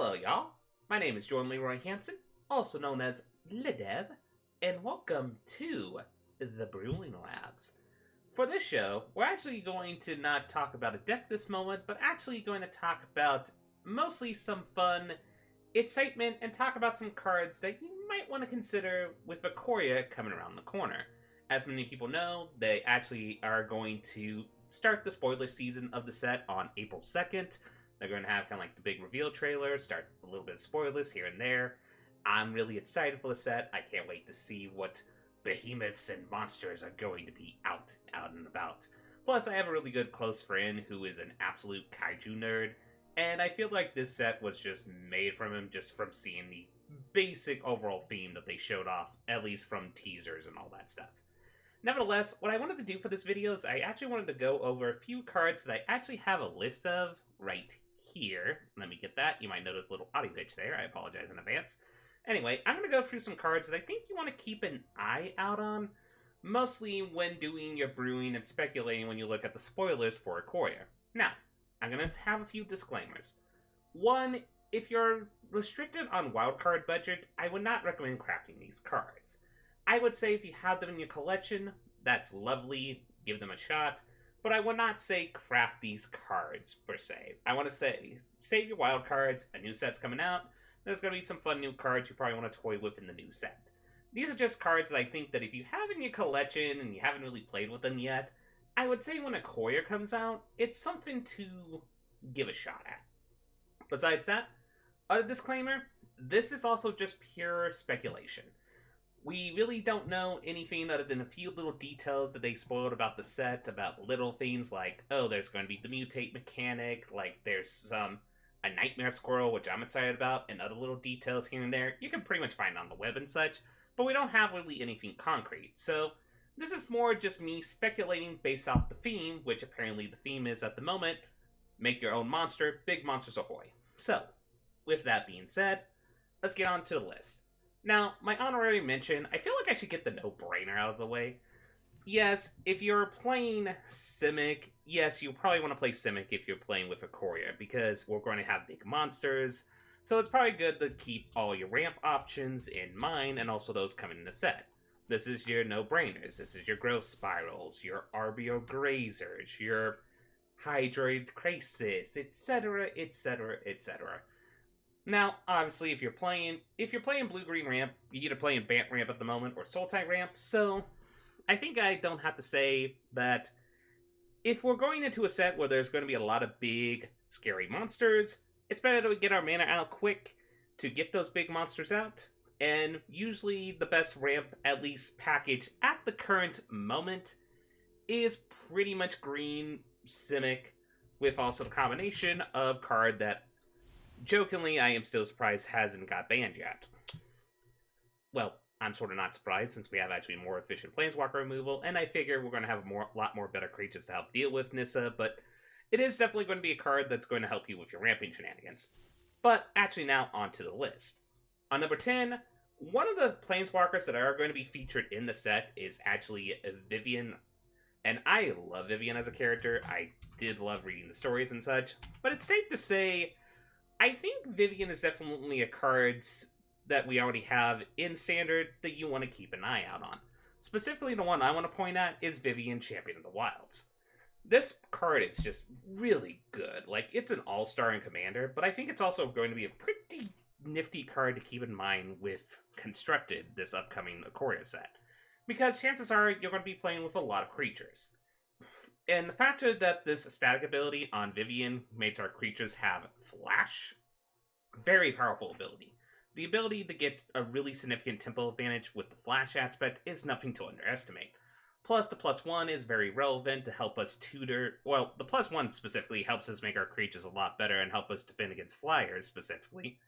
Hello, y'all. My name is Jordan Leroy Hansen, also known as Ledev, and welcome to the Brewing Labs. For this show, we're actually going to not talk about a deck this moment, but actually going to talk about mostly some fun, excitement, and talk about some cards that you might want to consider with Ikoria coming around the corner. As many people know, they actually are going to start the spoiler season of the set on April 2nd. They're going to have kind of like the big reveal trailer, start a little bit of spoilers here and there. I'm really excited for the set. I can't wait to see what behemoths and monsters are going to be out and about. Plus, I have a really good close friend who is an absolute kaiju nerd, and I feel like this set was just made from him just from seeing the basic overall theme that they showed off, at least from teasers and all that stuff. Nevertheless, what I wanted to do for this video is I actually wanted to go over a few cards that I actually have a list of right here. Let me get that. You might notice a little audio glitch there. I apologize in advance. Anyway, I'm going to go through some cards that I think you want to keep an eye out on, mostly when doing your brewing and speculating when you look at the spoilers for Ikoria. Now, I'm going to have a few disclaimers. One, if you're restricted on wildcard budget, I would not recommend crafting these cards. I would say if you have them in your collection, that's lovely, give them a shot, but I would not say craft these cards, per se. I want to say, save your wild cards, a new set's coming out, there's going to be some fun new cards you probably want to toy with in the new set. These are just cards that I think that if you have in your collection and you haven't really played with them yet, I would say when Ikoria comes out, it's something to give a shot at. Besides that, a disclaimer, this is also just pure speculation. We really don't know anything other than a few little details that they spoiled about the set, about little things like, oh, there's going to be the mutate mechanic, like there's a nightmare squirrel, which I'm excited about, and other little details here and there. You can pretty much find on the web and such, but we don't have really anything concrete. So this is more just me speculating based off the theme, which apparently the theme is at the moment, make your own monster, big monsters ahoy. So, with that being said, let's get on to the list. Now, my honorary mention, I feel like I should get the no-brainer out of the way. Yes, if you're playing Simic, yes, you probably want to play Simic if you're playing with Ikoria, because we're going to have big monsters, so it's probably good to keep all your ramp options in mind, and also those coming in the set. This is your no-brainers, this is your growth spirals, your RBO grazers, your hydroid crisis, etc., etc., etc. Now, obviously, if you're playing blue-green ramp, you're either playing Bant ramp at the moment or Sultai ramp, so I think I don't have to say that if we're going into a set where there's going to be a lot of big, scary monsters, it's better to get our mana out quick to get those big monsters out, and usually the best ramp, at least package at the current moment, is pretty much green Simic, with also the combination of card that jokingly, I am still surprised hasn't got banned yet. Well, I'm sort of not surprised since we have actually more efficient Planeswalker removal, and I figure we're going to have a lot more better creatures to help deal with Nissa, but it is definitely going to be a card that's going to help you with your ramping shenanigans. But actually now onto the list. On number 10, one of the Planeswalkers that are going to be featured in the set is actually Vivienne, and I love Vivienne as a character. I did love reading the stories and such, but it's safe to say I think Vivienne is definitely a card that we already have in Standard that you want to keep an eye out on. Specifically, the one I want to point at is Vivienne, Champion of the Wilds. This card is just really good. Like, it's an all-star in Commander, but I think it's also going to be a pretty nifty card to keep in mind with Constructed, this upcoming Ikoria set. Because chances are you're going to be playing with a lot of creatures. And the factor that this static ability on Vivienne makes our creatures have flash, very powerful ability. The ability to get a really significant tempo advantage with the flash aspect is nothing to underestimate. Plus, the +1 is very relevant to help us tutor. Well, the +1 specifically helps us make our creatures a lot better and help us defend against flyers specifically.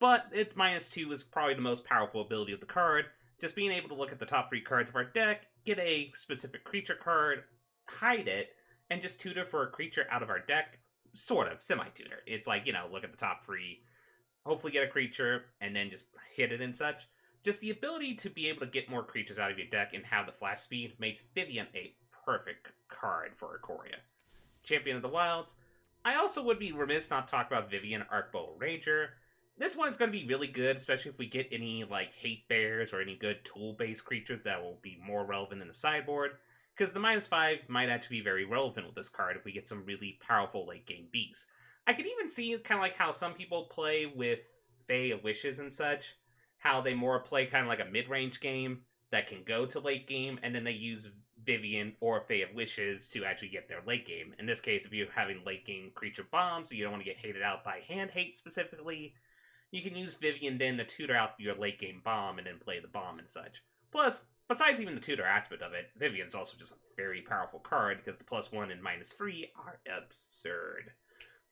But its -2 is probably the most powerful ability of the card. Just being able to look at the top 3 cards of our deck, get a specific creature card, hide it, and just tutor for a creature out of our deck, sort of, semi-tutor. It's like, look at the top 3, hopefully get a creature, and then just hit it and such. Just the ability to be able to get more creatures out of your deck and have the flash speed makes Vivienne a perfect card for Ikoria. Champion of the Wilds, I also would be remiss not to talk about Vivienne Arcbow Ranger. This one's going to be really good, especially if we get any like hate bears or any good tool-based creatures that will be more relevant in the sideboard. Because the -5 might actually be very relevant with this card if we get some really powerful late game beasts. I could even see kind of like how some people play with Fae of Wishes and such, how they more play kind of like a mid-range game that can go to late game, and then they use Vivienne or Fae of Wishes to actually get their late game. In this case, if you're having late game creature bombs, you don't want to get hated out by hand hate specifically, you can use Vivienne then to tutor out your late game bomb and then play the bomb and such. Plus, besides even the tutor aspect of it, Vivienne's also just a very powerful card because the +1 and -3 are absurd.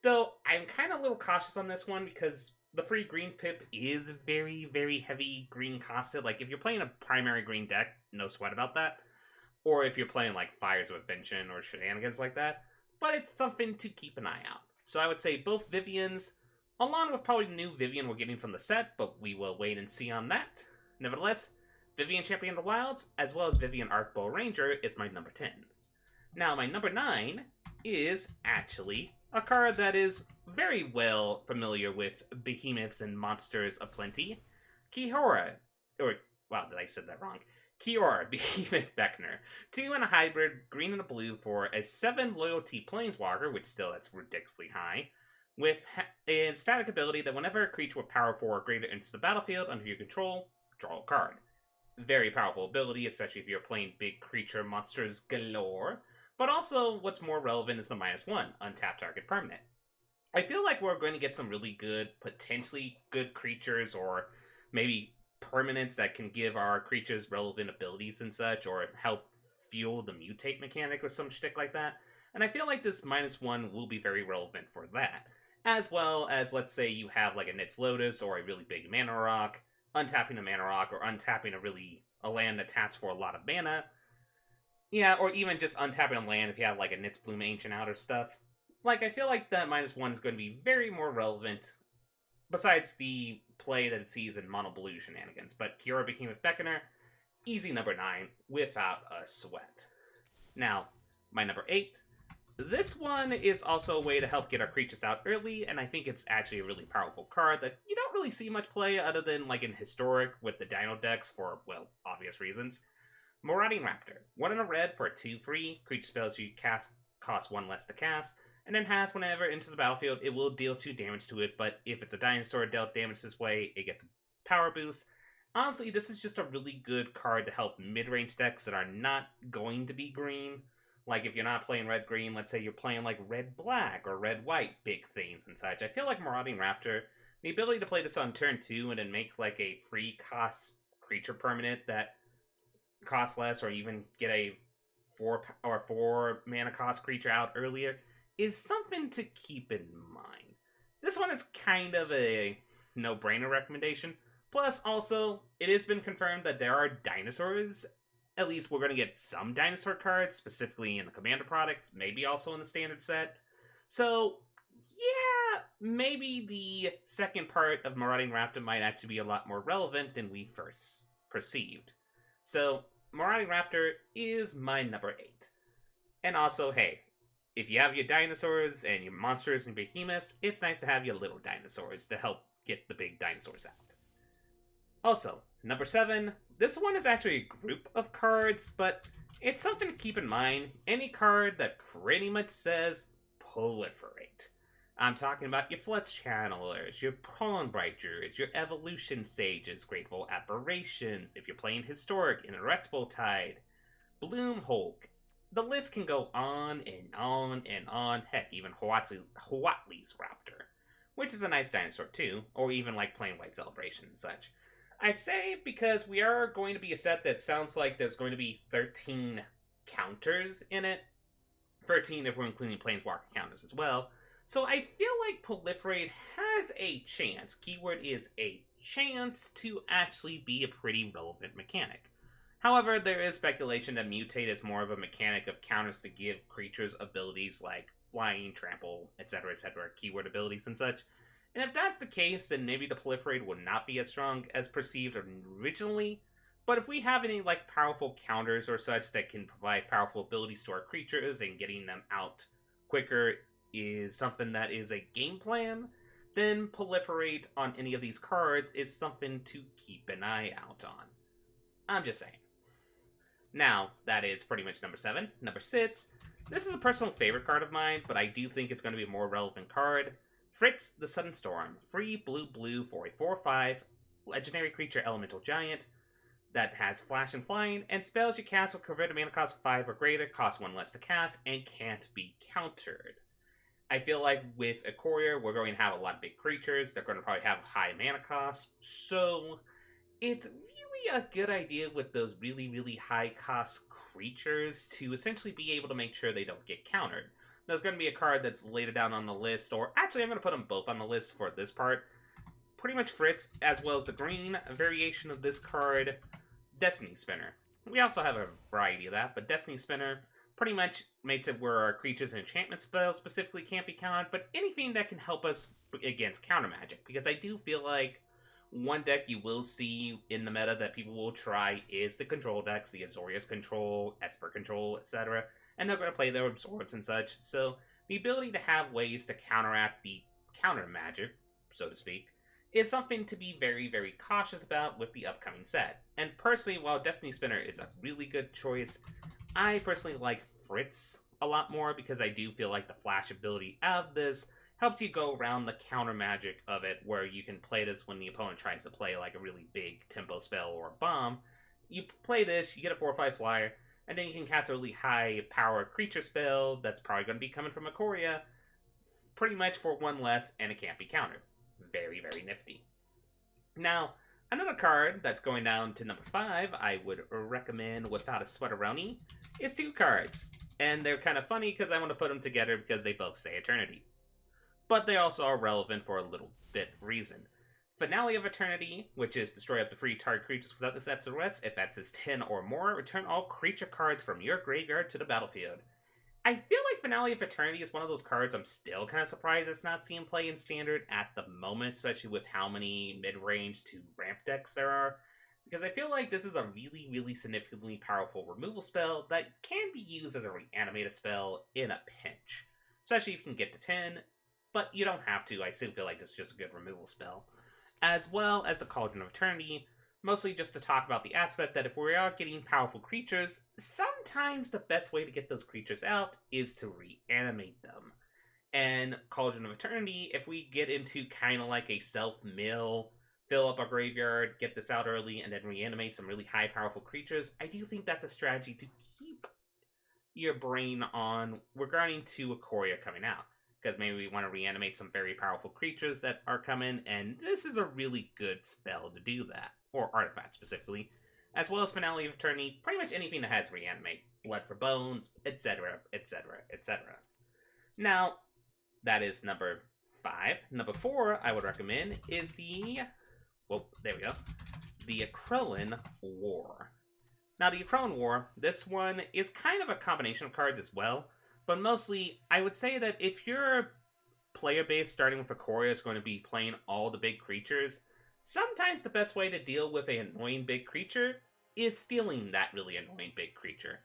Though, I'm kind of a little cautious on this one because the free green pip is very, very heavy green costed. Like, if you're playing a primary green deck, no sweat about that. Or if you're playing, like, Fires of Invention or shenanigans like that. But it's something to keep an eye out. So I would say both Viviennes, along with probably the new Vivienne we're getting from the set, but we will wait and see on that. Nevertheless, Vivienne Champion of the Wilds, as well as Vivienne Arcbow Ranger, is my number 10. Now, my number 9 is actually a card that is very well familiar with behemoths and monsters aplenty. Kiora, or, wow, did I say that wrong? Kiora, Behemoth Beckner. 2 and a hybrid, green and a blue for a 7 loyalty planeswalker, which still that's ridiculously high, with a static ability that whenever a creature with power 4 or greater enters the battlefield under your control, draw a card. Very powerful ability, especially if you're playing big creature monsters galore. But also, what's more relevant is the -1, untap target permanent. I feel like we're going to get some really good, potentially good creatures, or maybe permanents that can give our creatures relevant abilities and such, or help fuel the mutate mechanic or some shtick like that. And I feel like this -1 will be very relevant for that. As well as, let's say you have like a Nit's Lotus or a really big mana rock, untapping a mana rock, or untapping a land that taps for a lot of mana. Yeah, or even just untapping a land if you have like a Nit's Bloom Ancient out or stuff. Like, I feel like that -1 is going to be very more relevant, besides the play that it sees in mono blue shenanigans. But Kiora Behemoth Beckoner, easy number 9, without a sweat. Now, my number 8. This one is also a way to help get our creatures out early, and I think it's actually a really powerful card that you don't really see much play other than like in Historic with the Dino decks for, well, obvious reasons. Marauding Raptor. 1 in a red for a 2/3. Creature spells you cast cost 1 less to cast, and then has whenever it enters the battlefield, it will deal 2 damage to it, but if it's a dinosaur dealt damage this way, it gets a power boost. Honestly, this is just a really good card to help mid-range decks that are not going to be green. Like, if you're not playing red-green, let's say you're playing like red-black or red-white, big things and such. I feel like Marauding Raptor, the ability to play this on turn 2 and then make like a free cost creature permanent that costs less, or even get a 4 mana cost creature out earlier, is something to keep in mind. This one is kind of a no-brainer recommendation. Plus, also, it has been confirmed that there are dinosaurs. At least we're going to get some dinosaur cards, specifically in the Commander products, maybe also in the Standard set. So, yeah, maybe the second part of Marauding Raptor might actually be a lot more relevant than we first perceived. So, Marauding Raptor is my number 8. And also, hey, if you have your dinosaurs and your monsters and behemoths, it's nice to have your little dinosaurs to help get the big dinosaurs out. Also, number 7, this one is actually a group of cards, but it's something to keep in mind. Any card that pretty much says proliferate. I'm talking about your Flux Channelers, your Pollenbright Druids, your Evolution Sages, Grateful Apparitions, if you're playing Historic, Inexorable Tide, Bloom Hulk. The list can go on and on and on. Heck, even Huatli's Raptor, which is a nice dinosaur too, or even like playing White Celebration and such. I'd say because we are going to be a set that sounds like there's going to be 13 counters in it. 13 if we're including Planeswalker counters as well. So I feel like Proliferate has a chance, keyword is a chance, to actually be a pretty relevant mechanic. However, there is speculation that Mutate is more of a mechanic of counters to give creatures abilities like flying, trample, etc., keyword abilities and such. And if that's the case, then maybe the Proliferate will not be as strong as perceived originally. But if we have any like powerful counters or such that can provide powerful abilities to our creatures and getting them out quicker is something that is a game plan, then proliferate on any of these cards is something to keep an eye out on. I'm just saying. Now, that is pretty much number 7. Number 6. This is a personal favorite card of mine, but I do think it's going to be a more relevant card. Fritz the Sudden Storm. Free blue for a 4/5 legendary creature elemental giant that has flash and flying, and spells you cast with converted mana cost 5 or greater, cost 1 less to cast, and can't be countered. I feel like with Ikoria, we're going to have a lot of big creatures. They're going to probably have high mana costs, so it's really a good idea with those really, really high cost creatures to essentially be able to make sure they don't get countered. There's going to be a card that's later down on the list, or actually I'm going to put them both on the list for this part. Pretty much Fritz, as well as the green variation of this card, Destiny Spinner. We also have a variety of that, but Destiny Spinner pretty much makes it where our creatures and enchantment spells specifically can't be countered, but anything that can help us against counter magic, because I do feel like one deck you will see in the meta that people will try is the control decks, the Azorius control, Esper control, etc. And they're going to play their absorbs and such. So the ability to have ways to counteract the counter magic, so to speak, is something to be very, very cautious about with the upcoming set. And personally, while Destiny Spinner is a really good choice, I personally like Fritz a lot more because I do feel like the flash ability of this helps you go around the counter magic of it, where you can play this when the opponent tries to play like a really big tempo spell or a bomb. You play this, you get a 4/5 flyer, and then you can cast a really high power creature spell that's probably going to be coming from Ikoria, pretty much for 1 less, and it can't be countered. Very, very nifty. Now, another card that's going down to number 5 I would recommend without a sweateroni is 2 cards. And they're kind of funny because I want to put them together because they both say Eternity. But they also are relevant for a little bit reason. Finale of Eternity, which is destroy up to 3 target creatures without the sets or threats. If that's his 10 or more, return all creature cards from your graveyard to the battlefield. I feel like Finale of Eternity is one of those cards I'm still kind of surprised it's not seeing play in Standard at the moment, especially with how many mid-range to ramp decks there are. Because I feel like this is a really, really significantly powerful removal spell that can be used as a reanimated spell in a pinch. Especially if you can get to 10, but you don't have to. I still feel like this is just a good removal spell. As well as the Cauldron of Eternity, mostly just to talk about the aspect that if we are getting powerful creatures, sometimes the best way to get those creatures out is to reanimate them. And Cauldron of Eternity, if we get into kind of like a self-mill, fill up our graveyard, get this out early, and then reanimate some really high powerful creatures, I do think that's a strategy to keep your brain on regarding to Ikoria coming out. Because maybe we want to reanimate some very powerful creatures that are coming, and this is a really good spell to do that. Or artifact specifically, as well as Finale of Eternity, pretty much anything that has reanimate, Blood for Bones, etc., etc., etc. Now, that is number 5. Number 4 I would recommend is the Ikoria War. Now, the Ikoria War, this one is kind of a combination of cards as well, but mostly, I would say that if your player base starting with Ikoria is going to be playing all the big creatures, sometimes the best way to deal with an annoying big creature is stealing that really annoying big creature.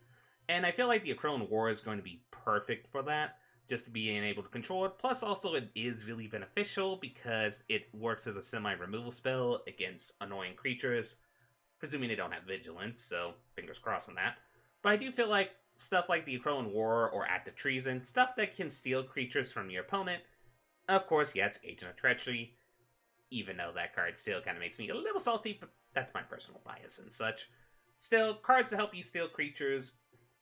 And I feel like the Ikoria War is going to be perfect for that, just being able to control it. Plus, also, it is really beneficial because it works as a semi-removal spell against annoying creatures, presuming they don't have vigilance, so fingers crossed on that. But I do feel like stuff like the Ikoria War or Act of Treason, stuff that can steal creatures from your opponent. Of course, yes, Agent of Treachery, even though that card still kind of makes me a little salty, but that's my personal bias and such. Still, cards to help you steal creatures,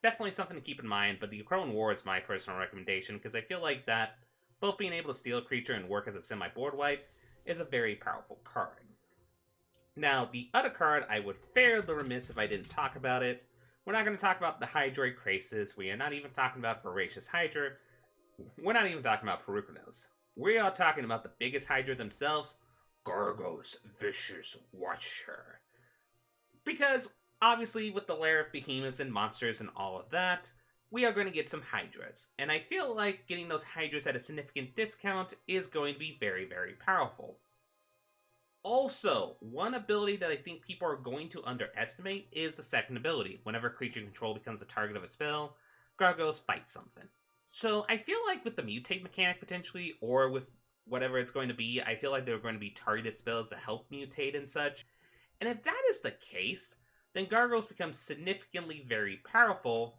definitely something to keep in mind, but the Ikoria War is my personal recommendation, because I feel like that, both being able to steal a creature and work as a semi-board wipe, is a very powerful card. Now, the other card, I would fairly remiss if I didn't talk about it. We're not going to talk about the Hydroid Krasis, we are not even talking about Voracious Hydra, we're not even talking about Perukanos. We are talking about the biggest Hydra themselves, Gargo's Vicious Watcher. Because, obviously, with the lair of behemoths and monsters and all of that, we are going to get some Hydras. And I feel like getting those Hydras at a significant discount is going to be very, very powerful. Also, one ability that I think people are going to underestimate is the second ability. Whenever creature control becomes the target of a spell, Gargoyles fight something. So I feel like with the mutate mechanic potentially, or with whatever it's going to be, I feel like there are going to be targeted spells that help mutate and such. And if that is the case, then Gargoyles become significantly very powerful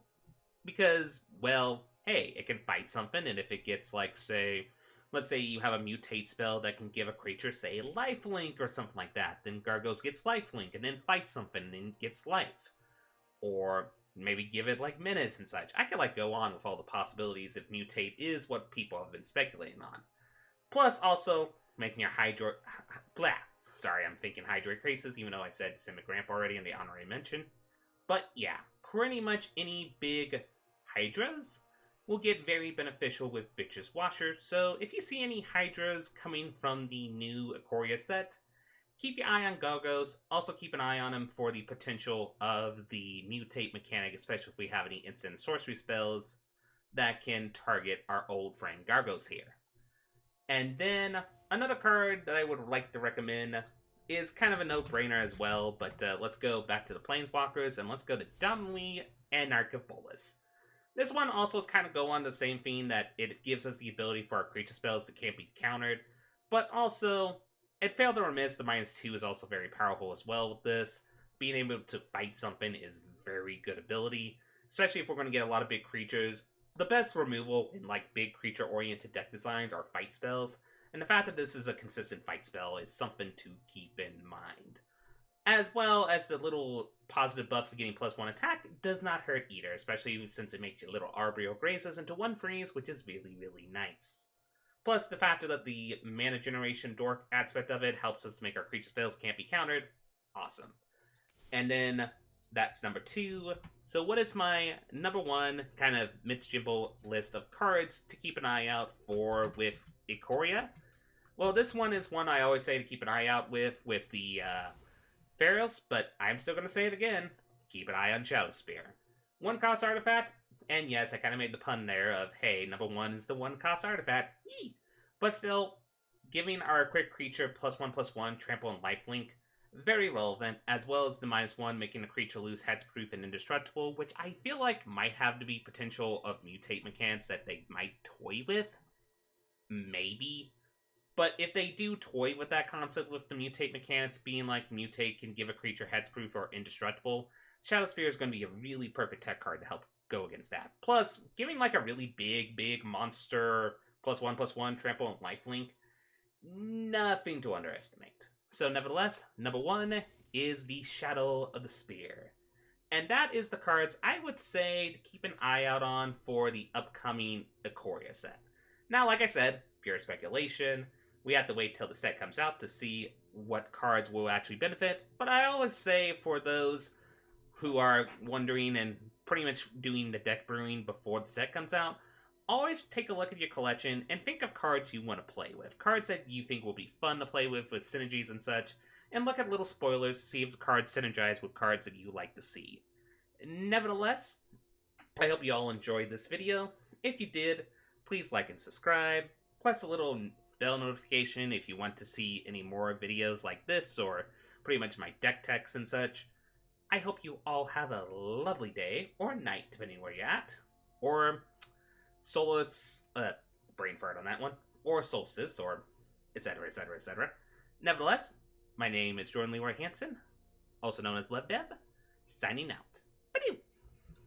because, well, hey, it can fight something, and if it gets, like, say, let's say you have a mutate spell that can give a creature, say, lifelink or something like that, then Gargoyles gets lifelink and then fights something and then gets life. Or maybe give it, like, menace and such. I could, like, go on with all the possibilities if mutate is what people have been speculating on. Plus, also, making a Hydro... Blah. Sorry, I'm thinking Hydroid Crisis, even though I said Simic Ramp already in the honorary mention. But yeah, pretty much any big Hydras will get very beneficial with Vicious Washer, so if you see any Hydras coming from the new Ikoria set, keep your eye on Gargoyles. Also keep an eye on them for the potential of the mutate mechanic, especially if we have any instant sorcery spells that can target our old friend Gargoyles here. And then another card that I would like to recommend is kind of a no-brainer as well, but let's go back to the Planeswalkers and let's go to Dominly and Narcopolis. This one also is kind of go on the same theme that it gives us the ability for our creature spells that can't be countered, but also it failed to remiss the -2 is also very powerful as well with this. Being able to fight something is very good ability, especially if we're going to get a lot of big creatures. The best removal in like big creature-oriented deck designs are fight spells, and the fact that this is a consistent fight spell is something to keep in mind. As well as the little positive buff for getting +1 attack does not hurt either, especially since it makes your little Arboreal Grazers into 1 freeze, which is really, really nice. Plus, the factor that the mana generation dork aspect of it helps us to make our creature spells can't be countered. Awesome. And then that's number 2. So what is my number 1 kind of mid-jibble list of cards to keep an eye out for with Ikoria? Well, this one is one I always say to keep an eye out with the Pharaohs, but I'm still going to say it again. Keep an eye on Shadowspear. 1-cost artifact, and yes, I kind of made the pun there of, hey, number 1 is the 1-cost artifact. Yee! But still, giving our quick creature +1/+1, trample, and lifelink, very relevant, as well as the -1 making a creature lose hexproof and indestructible, which I feel like might have to be potential of mutate mechanics that they might toy with. Maybe. But if they do toy with that concept with the mutate mechanics being like mutate can give a creature hexproof or indestructible, Shadowspear is going to be a really perfect tech card to help go against that. Plus, giving like a really big monster +1/+1 trample and lifelink, nothing to underestimate. So nevertheless, number 1 is the Shadow of the Spear. And that is the cards I would say to keep an eye out on for the upcoming Ikoria set. Now, like I said, pure speculation. We have to wait till the set comes out to see what cards will actually benefit. But I always say for those who are wondering and pretty much doing the deck brewing before the set comes out, always take a look at your collection and think of cards you want to play with. Cards that you think will be fun to play with synergies and such. And look at little spoilers to see if the cards synergize with cards that you like to see. Nevertheless, I hope you all enjoyed this video. If you did, please like and subscribe. Plus a little bell notification if you want to see any more videos like this or pretty much my deck techs and such. I hope you all have a lovely day or night, depending where you're at. Or brain fart on that one. Or solstice, or etc, etc, etc. Nevertheless, my name is Jordan Leroy Hansen, also known as LevDev, signing out.